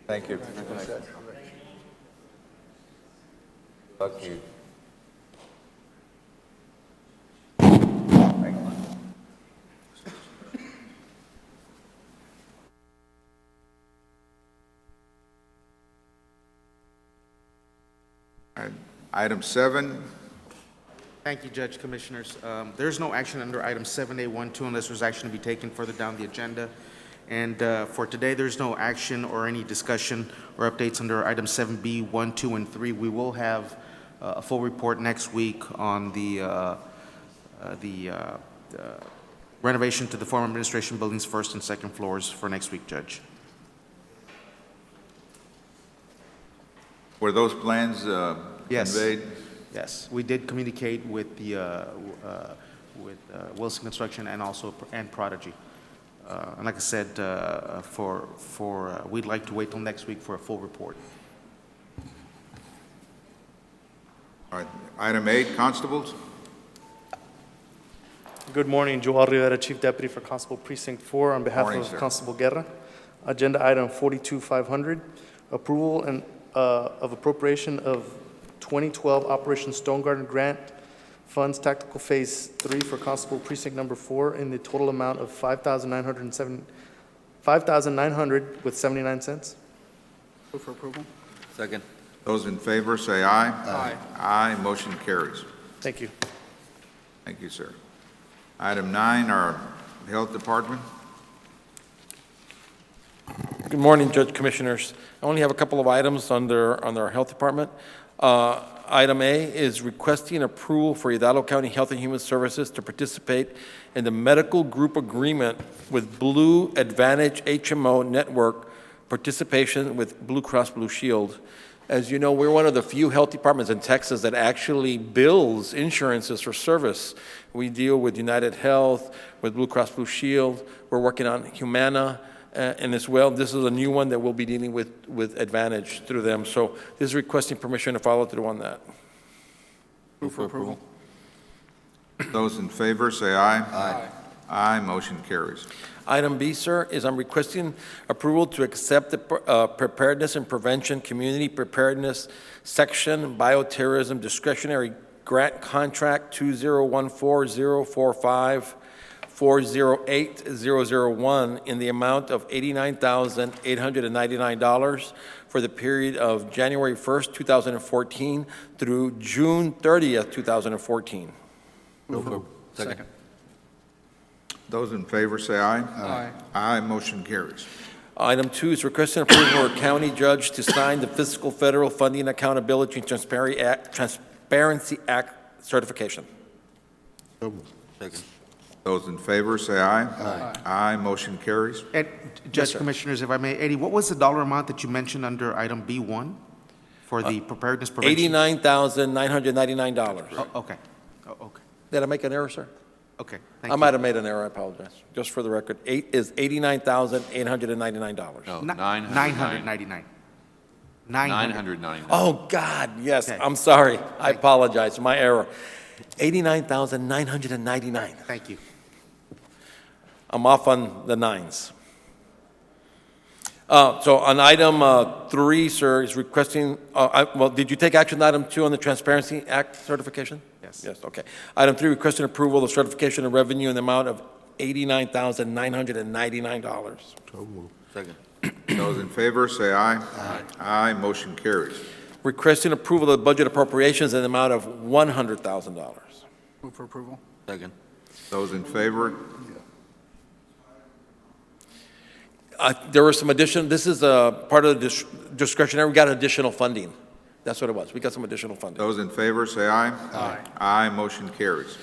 Thank you. Lucky. All right. Item 7, Thank you, Judge, Commissioners. There's no action under item 7A12 unless there's action to be taken further down the agenda. And for today, there's no action or any discussion or updates under item 7B, 1, 2, and 3. We will have a full report next week on the renovation to the former administration buildings, first and second floors for next week, Judge. were those plans Yes. conveyed? Yes, we did communicate with the Wilson Construction and also and Prodigy. And like I said, we'd like to wait till next week for a full report. All right. Item 8, constables. Good morning, Joel Rivera, Chief Deputy for Constable Precinct 4, on behalf Morning, of sir. Constable Guerra. Agenda item 42500, approval and of appropriation of 2012 Operation Stone Garden Grant Funds Tactical Phase 3 for Constable Precinct Number 4 in the total amount of $5,900 with 79 cents. Move for approval. Second. Those in favor say aye. Aye. Aye, motion carries. Thank you. Thank you, sir. Item 9, our Health Department. Good morning, Judge Commissioners. I only have a couple of items under our Health Department. Item A is requesting approval for Hidalgo County Health and Human Services to participate in the medical group agreement with Blue Advantage HMO Network, participation with Blue Cross Blue Shield. As you know, we're one of the few health departments in Texas that actually bills insurances for service. We deal with United Health, with Blue Cross Blue Shield. We're working on Humana, and as well, this is a new one that we'll be dealing with Advantage through them. So this is requesting permission to follow through on that. Move for approval. Those in favor say aye. Aye. Aye, motion carries. Item B, sir, is I'm requesting approval to accept the Preparedness and Prevention Community Preparedness Section Bioterrorism Discretionary Grant Contract 2014045408001 in the amount of $89,899 for the period of January 1st, 2014 through June 30th, 2014. Move for second. Those in favor say aye. Aye. Aye, motion carries. Item 2 is requesting approval for a county judge to sign the Fiscal Federal Funding Accountability and Transparency Act certification. Second. Those in favor say aye. Aye. Aye, motion carries. And Judge, Commissioners, if I may, Eddie, what was the dollar amount that you mentioned under item B1 for the preparedness prevention? $89,999. Oh, okay. Oh, okay. Did I make an error, sir? Okay. I might have made an error. I apologize. Just for the record, is $89,899. No, 999. 999. Oh, God, yes. Okay. I'm sorry. I apologize. My error. $89,999. Thank you. I'm off on the nines. So on item 3, sir, is requesting, well, did you take action on item 2 on the Transparency Act certification? Yes. Yes, okay. Item 3, requesting approval of certification of revenue in the amount of $89,999. Second. Those in favor say aye. Aye. Aye, motion carries. Requesting approval of the budget appropriations in the amount of $100,000. Move for approval. Second. Those in favor? There were some addition, this is a part of the discretionary, we got additional funding. That's what it was. We got some additional funding. Those in favor say aye. Aye. Aye, motion carries.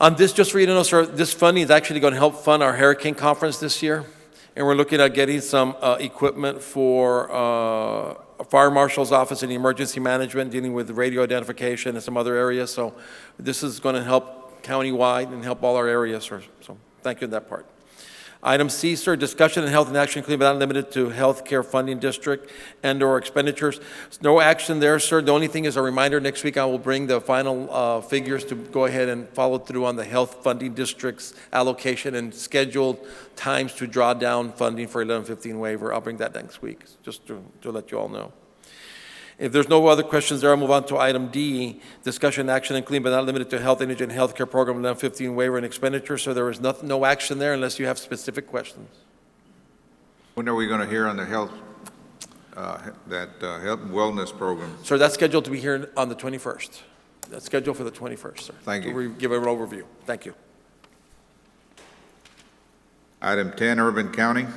On this, just for you to know, sir, this funding is actually going to help fund our hurricane conference this year. And we're looking at getting some equipment for Fire Marshal's Office and Emergency Management, dealing with radio identification and some other areas. So this is going to help countywide and help all our areas, sir. So thank you on that part. Item C, sir, discussion and health and action including but not limited to health care funding district and/or expenditures. No action there, sir. The only thing is a reminder, next week I will bring the final figures to go ahead and follow through on the health funding district's allocation and scheduled times to draw down funding for 1115 waiver. I'll bring that next week, just to let you all know. If there's no other questions there, I'll move on to item D, discussion and action including but not limited to health, energy, and healthcare program 1115 waiver and expenditure. So there is no action there unless you have specific questions. When are we going to hear on the health? health and wellness program. Sir, that's scheduled to be here on the 21st. That's scheduled for the 21st, sir. Thank you. To give an overview. Thank you. Item 10, urban county.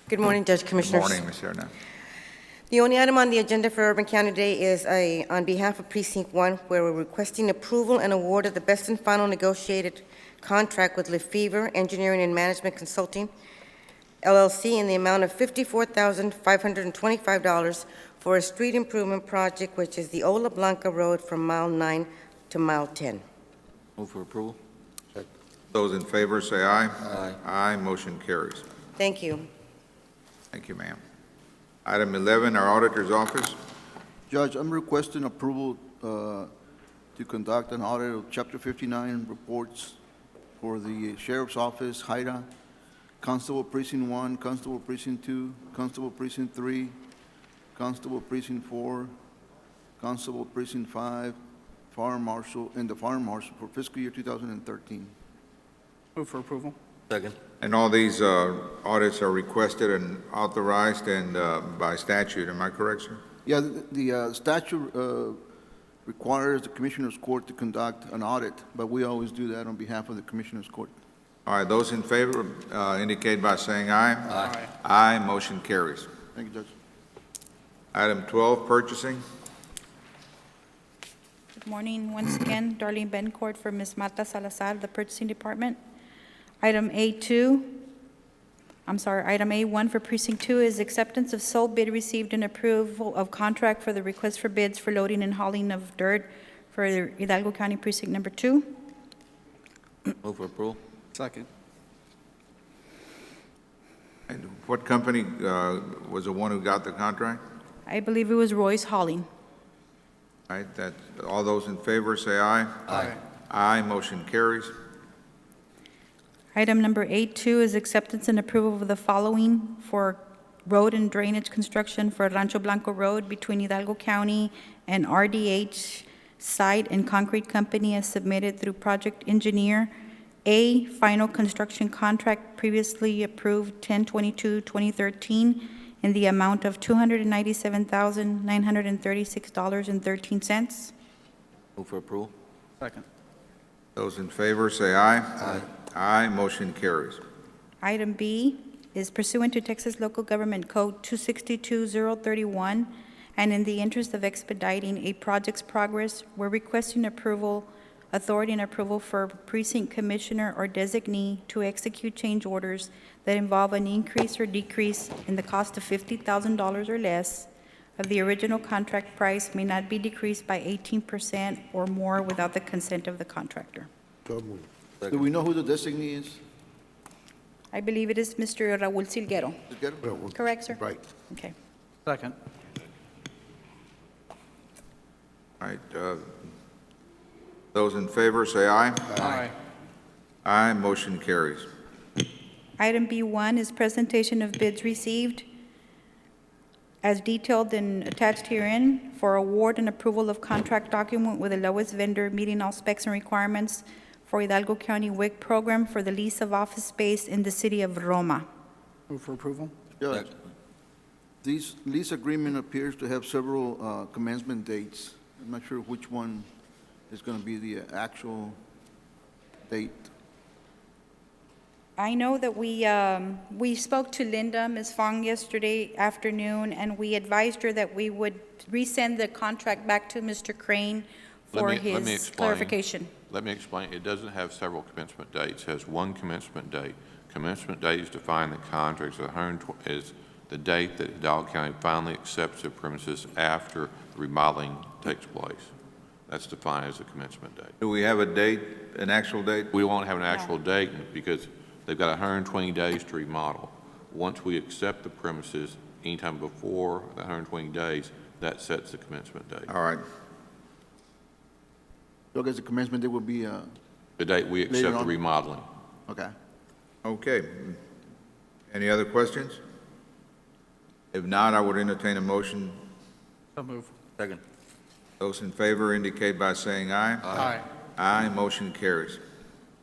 Good morning, Judge Commissioners. Morning, Ms. Serna. The only item on the agenda for Urban County today is on behalf of Precinct 1, where we're requesting approval and award of the best and final negotiated contract with Lefevre Engineering and Management Consulting, LLC, in the amount of $54,525 for a street improvement project, which is the Ola Blanca Road from mile 9 to mile 10. Move for approval. Those in favor say aye. Aye. Aye, motion carries. Thank you. Thank you, ma'am. Item 11, our auditor's office. Judge, I'm requesting approval to conduct an audit of Chapter 59 reports for the Sheriff's Office, HIDA, Constable Precinct 1, Constable Precinct 2, Constable Precinct 3, Constable Precinct 4, Constable Precinct 5, Fire Marshal, and the Fire Marshal for fiscal year 2013. Move for approval. Second. And all these audits are requested and authorized and by statute, am I correct, sir? Yeah, the statute requires the Commissioner's Court to conduct an audit, but we always do that on behalf of the Commissioner's Court. All right, those in favor indicate by saying aye. Aye. Aye, motion carries. Thank you, Judge. Item 12, purchasing. Good morning, once again, Darlene Bencourt for Ms. Marta Salazar, the Purchasing Department. Item A1 for Precinct 2 is acceptance of sole bid received and approval of contract for the request for bids for loading and hauling of dirt for Hidalgo County Precinct Number 2. Move for approval. Second. And what company was the one who got the contract? I believe it was Roy's Hauling. All right, all those in favor say aye. Aye. Aye, motion carries. Item number A2 is acceptance and approval of the following for road and drainage construction for Rancho Blanco Road between Hidalgo County and RDH Site and Concrete Company as submitted through project engineer. A, final construction contract previously approved 10/22/2013 in the amount of $297,936.13. Move for approval. Second. Those in favor say aye. Aye. Aye, motion carries. Item B is pursuant to Texas Local Government Code 262-031, and in the interest of expediting a project's progress, we're requesting authority and approval for precinct commissioner or designee to execute change orders that involve an increase or decrease in the cost of $50,000 or less of the original contract price may not be decreased by 18% or more without the consent of the contractor. So moved. Do we know who the designee is? I believe it is Mr. Raul Silguero. Silguero? Correct, sir? Right. Okay. Second. All right, those in favor say aye. Aye. Aye, motion carries. Item B1 is presentation of bids received as detailed and attached herein for award and approval of contract document with the lowest vendor meeting all specs and requirements for Hidalgo County WIC program for the lease of office space in the city of Roma. Move for approval. Judge, this lease agreement appears to have several commencement dates. I'm not sure which one is going to be the actual date. I know that we spoke to Linda, Ms. Fong, yesterday afternoon, and we advised her that we would resend the contract back to Mr. Crane for his clarification. Let me explain. It doesn't have several commencement dates. It has one commencement date. Commencement date is defined in the contract as the date that Hidalgo County finally accepts the premises after remodeling takes place. That's defined as a commencement date. Do we have a date, an actual date? We won't have an actual date because they've got 120 days to remodel. Once we accept the premises, anytime before the 120 days, that sets the commencement date. All right. So I guess the commencement date will be the date we accept the remodeling. Okay. Okay. Any other questions? If not, I would entertain a motion. So move. Second. Those in favor indicate by saying aye. Aye. Aye, motion carries.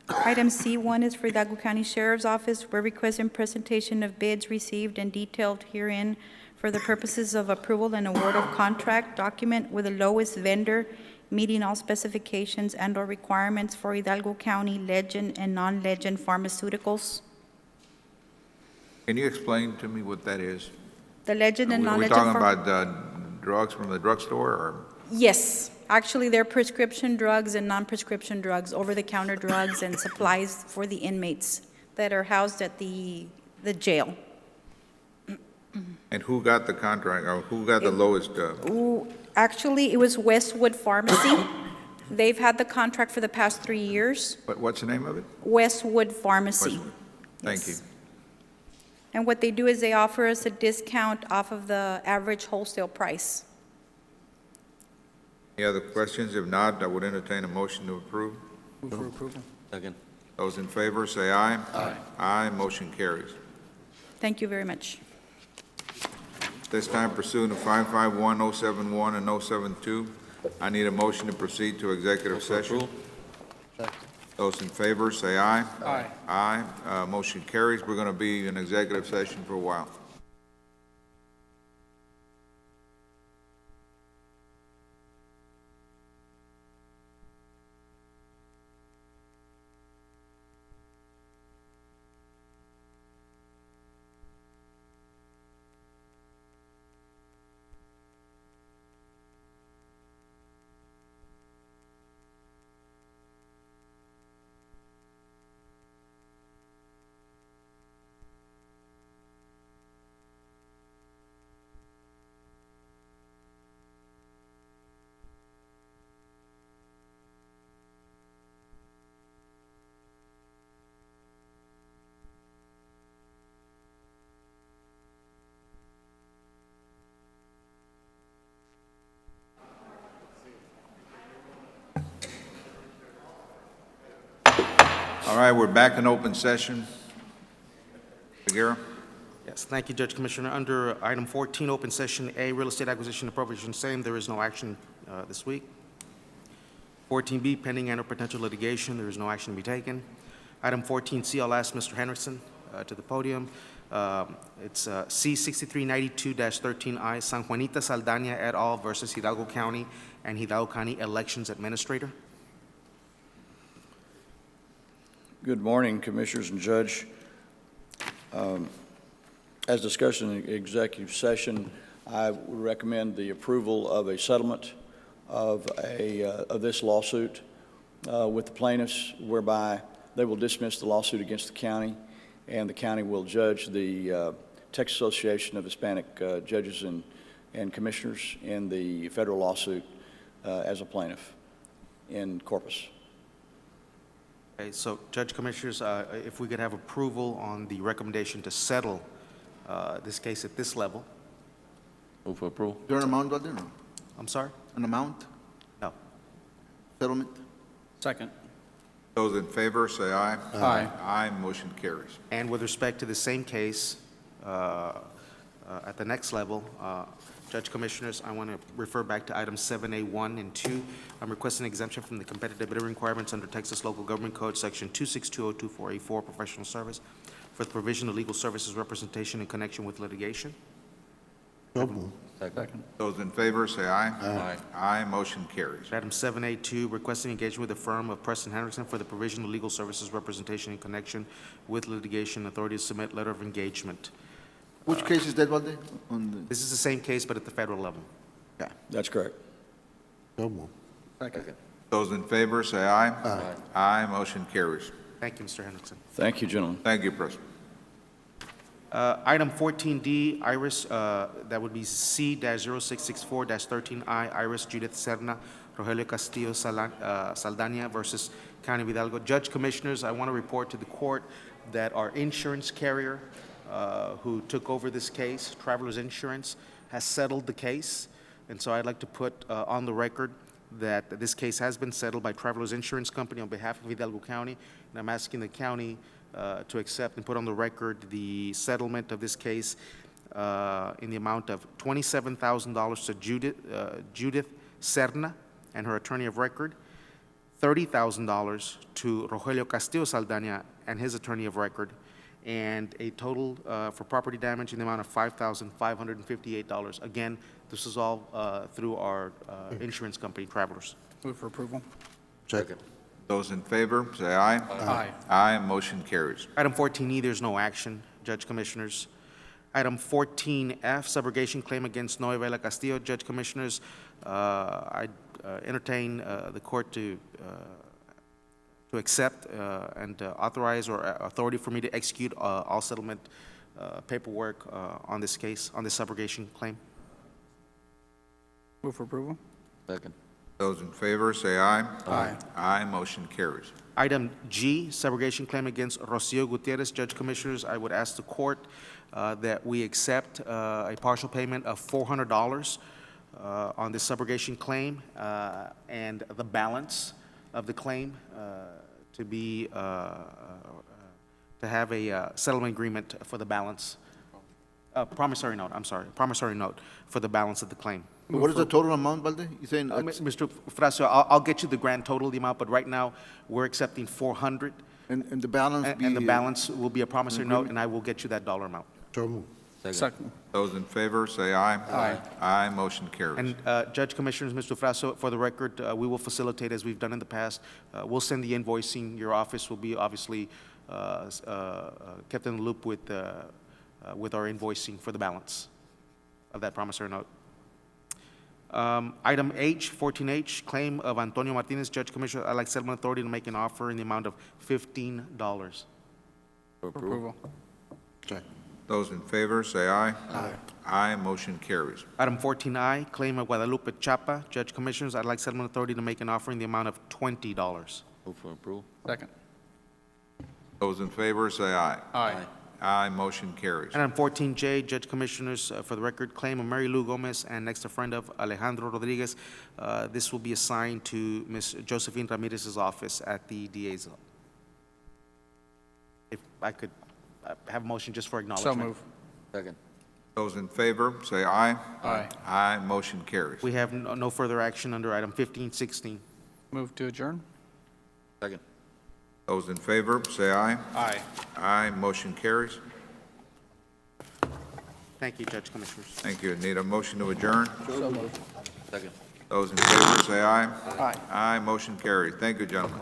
Item C1 is for Hidalgo County Sheriff's Office. We're requesting presentation of bids received and detailed herein for the purposes of approval and award of contract document with the lowest vendor meeting all specifications and/or requirements for Hidalgo County Legend and non-Legend pharmaceuticals. Can you explain to me what that is? The Legend and Are we non-Legend. talking about drugs from the drugstore, or? Yes, actually, they're prescription drugs and non-prescription drugs, over-the-counter drugs and supplies for the inmates that are housed at the jail. And who got the contract, or who got the lowest? Ooh, actually, it was Westwood Pharmacy. They've had the contract for the past 3 years. What's the name of it? Westwood Pharmacy. Westwood. Thank you. And what they do is they offer us a discount off of the average wholesale price. Any other questions? If not, I would entertain a motion to approve. Move for approval. Second. Those in favor, say aye. Aye. Aye, motion carries. Thank you very much. This time pursuant to 551-071 and 072, I need a motion to proceed to executive session. Those in favor, say aye. Aye. Aye, motion carries. We're going to be in executive session for a while. All right, we're back in open session. Figueroa? Yes, thank you, Judge Commissioner. Under item 14, open session A, real estate acquisition appropriation, same, there is no action this week. 14B, pending and or potential litigation, there is no action to be taken. Item 14C, I'll ask Mr. Henriksen to the podium. It's C6392-13I, San Juanita Saldana et al. Versus Hidalgo County and Hidalgo County Elections Administrator. Good morning, Commissioners and Judge. As discussed in the executive session, I would recommend the approval of a settlement of this lawsuit with the plaintiffs, whereby they will dismiss the lawsuit against the county, and the county will judge the Texas Association of Hispanic Judges and Commissioners in the federal lawsuit as a plaintiff in Corpus. Okay, so Judge Commissioners, if we could have approval on the recommendation to settle this case at this level. Move for approval. Is there an amount out there? No. I'm sorry? An amount? No. Settlement? Second. Those in favor, say aye. Aye. Aye, motion carries. And with respect to the same case, at the next level, Judge Commissioners, I want to refer back to items 7A1 and 2. I'm requesting exemption from the competitive bidding requirements under Texas Local Government Code, Section 26202-484, professional service, for the provision of legal services representation in connection with litigation. Second. Those in favor, say aye. Aye. Aye, motion carries. Item 7A2, requesting engagement with the firm of Preston Henriksen for the provision of legal services representation in connection with litigation. Authority to submit letter of engagement. Which case is that, Valde? This is the same case, but at the federal level. Yeah. That's correct. Second. Those in favor, say aye. Aye. Aye, motion carries. Thank you, Mr. Henriksen. Thank you, gentlemen. Thank you, President. Item 14D, Iris, that would be C-0664-13I, Iris Judith Serna, Rogelio Castillo Saldana versus County of Hidalgo. Judge Commissioners, I want to report to the court that our insurance carrier who took over this case, Travelers Insurance, has settled the case. And so I'd like to put on the record that this case has been settled by Travelers Insurance Company on behalf of Hidalgo County. And I'm asking the county to accept and put on the record the settlement of this case in the amount of $27,000 to Judith Serna and her attorney of record, $30,000 to Rogelio Castillo Saldaña and his attorney of record, and a total for property damage in the amount of $5,558. Again, this is all through our insurance company, Travelers. Move for approval. Second. Those in favor, say aye. Aye. Aye, motion carries. Item 14E, there's no action, Judge Commissioners. Item 14F, subrogation claim against Noe Vela Castillo, Judge Commissioners. I entertain the court to accept and authorize or authority for me to execute all settlement paperwork on this case, on this subrogation claim. Move for approval. Second. Those in favor, say aye. Aye. Aye, motion carries. Item G, subrogation claim against Rocio Gutierrez, Judge Commissioners. I would ask the court that we accept a partial payment of $400 on this subrogation claim, and the balance of the claim to be, to have a settlement agreement for the balance, promissory note, I'm sorry, promissory note for the balance of the claim. What is the total amount, Valde? You saying? Mr. Fracio, I'll get you the grand total, the amount, but right now, we're accepting 400. And the balance be? And the balance will be a promissory note, and I will get you that dollar amount. So moved. Second. Those in favor, say aye. Aye. Aye, motion carries. And Judge Commissioners, Mr. Frasso, for the record, we will facilitate as we've done in the past. We'll send the invoicing. Your office will be obviously kept in the loop with our invoicing for the balance of that promissory note. Item H, 14H, claim of Antonio Martinez, Judge Commissioner. I'd like Settlement Authority to make an offer in the amount of $15. Approval. Second. Those in favor, say aye. Aye. Aye, motion carries. Item 14I, claim of Guadalupe Chapa, Judge Commissioners. I'd like Settlement Authority to make an offer in the amount of $20. Move for approval. Second. Those in favor, say aye. Aye. Aye, motion carries. Item 14J, Judge Commissioners, for the record, claim of Mary Lou Gomez and next of friend of Alejandro Rodriguez. This will be assigned to Ms. Josephine Ramirez's office at the DA's. If I could have a motion just for acknowledgement. So move. Second. Those in favor, say aye. Aye. Aye, motion carries. We have no further action under item 1516. Move to adjourn. Second. Those in favor, say aye. Aye. Aye, motion carries. Thank you, Judge Commissioners. Thank you. Need a motion to adjourn? So moved. Second. Those in favor, say aye. Aye. Aye, motion carries. Thank you, gentlemen.